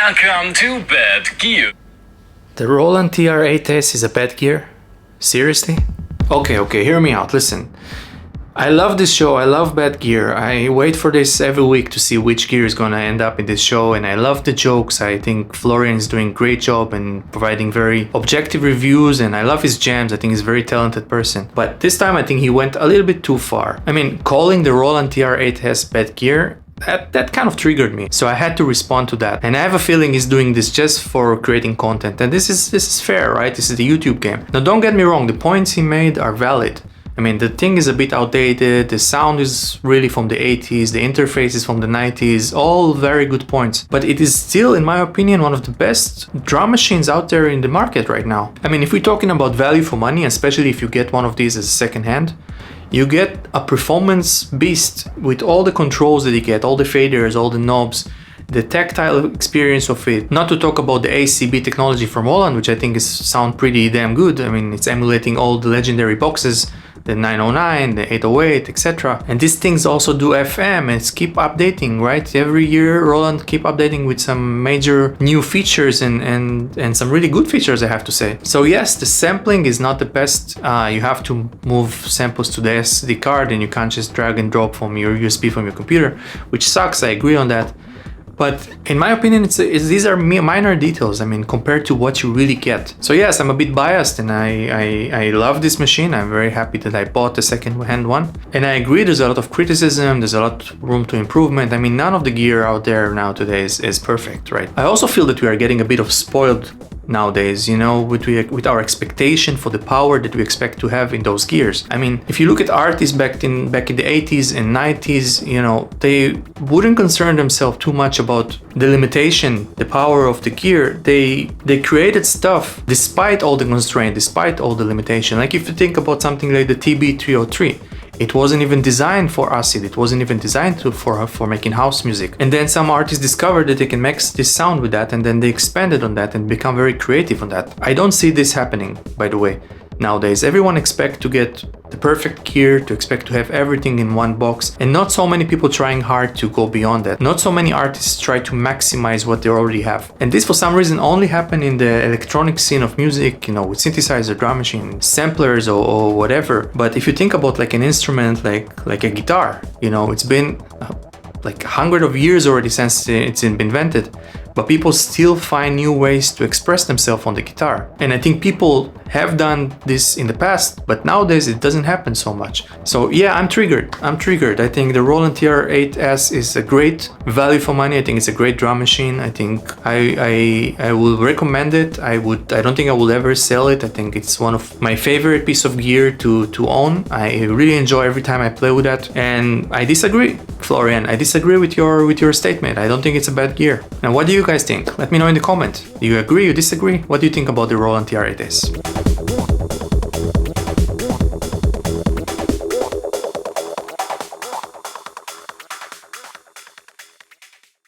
Welcome to Bad Gear. The Roland TR8s is a bad gear? Seriously? Okay, hear me out, listen. I love this show, I love bad gear. I wait for this every week to see which gear is gonna end up in this show, and I love the jokes. I think Florian is doing a great job and providing very objective reviews, and I love his jams. I think he's a very talented person. But this time I think he went a little bit too far. I mean, calling the Roland TR8s bad gear, that kind of triggered me, so I had to respond to that. And I have a feeling he's doing this just for creating content, and this is fair, right? This is the YouTube game. Now don't get me wrong, the points he made are valid. I mean, the thing is a bit outdated, the sound is really from the 80s, the interface is from the 90s, all very good points. But it is still, in my opinion, one of the best drum machines out there in the market right now. I mean, if we're talking about value for money, especially if you get one of these as a second hand, you get a performance beast with all the controls that you get, all the faders, all the knobs, the tactile experience of it. Not to talk about the ACB technology from Roland, which I think is sound pretty damn good. I mean, it's emulating all the legendary boxes, the 909, the 808, etc. And these things also do FM and it's keep updating, right? Every year Roland keep updating with some major new features and some really good features, I have to say. So yes, the sampling is not the best. You have to move samples to the SD card and you can't just drag and drop from your USB from your computer, which sucks, I agree on that. But in my opinion, these are minor details, I mean, compared to what you really get. So yes, I'm a bit biased and I love this machine. I'm very happy that I bought the second-hand one. And I agree there's a lot of criticism, there's a lot of room to improvement. I mean, none of the gear out there now today is perfect, right? I also feel that we are getting a bit of spoiled nowadays, you know, with our expectation for the power that we expect to have in those gears. I mean, if you look at artists back in the 80s and 90s, you know, they wouldn't concern themselves too much about the limitation, the power of the gear. They created stuff despite all the constraint, despite all the limitation. Like if you think about something like the TB303, it wasn't even designed for acid. It wasn't even designed for making house music. And then some artists discovered that they can make this sound with that, and then they expanded on that and become very creative on that. I don't see this happening, by the way. Nowadays, everyone expects to get the perfect gear, to expect to have everything in one box, and not so many people trying hard to go beyond that. Not so many artists try to maximize what they already have. And this for some reason only happened in the electronic scene of music, you know, with synthesizer, drum machine, samplers or whatever. But if you think about like an instrument like a guitar, you know, it's been like hundreds of years already since it's been invented, but people still find new ways to express themselves on the guitar. And I think people have done this in the past, but nowadays it doesn't happen so much. So yeah, I'm triggered. I think the Roland TR8s is a great value for money. I think it's a great drum machine. I think I will recommend it. I don't think I will ever sell it. I think it's one of my favorite piece of gear to own. I really enjoy every time I play with that. And I disagree, Florian. I disagree with your statement. I don't think it's a bad gear. Now, what do you guys think? Let me know in the comment. Do you agree? You disagree? What do you think about the Roland TR8s?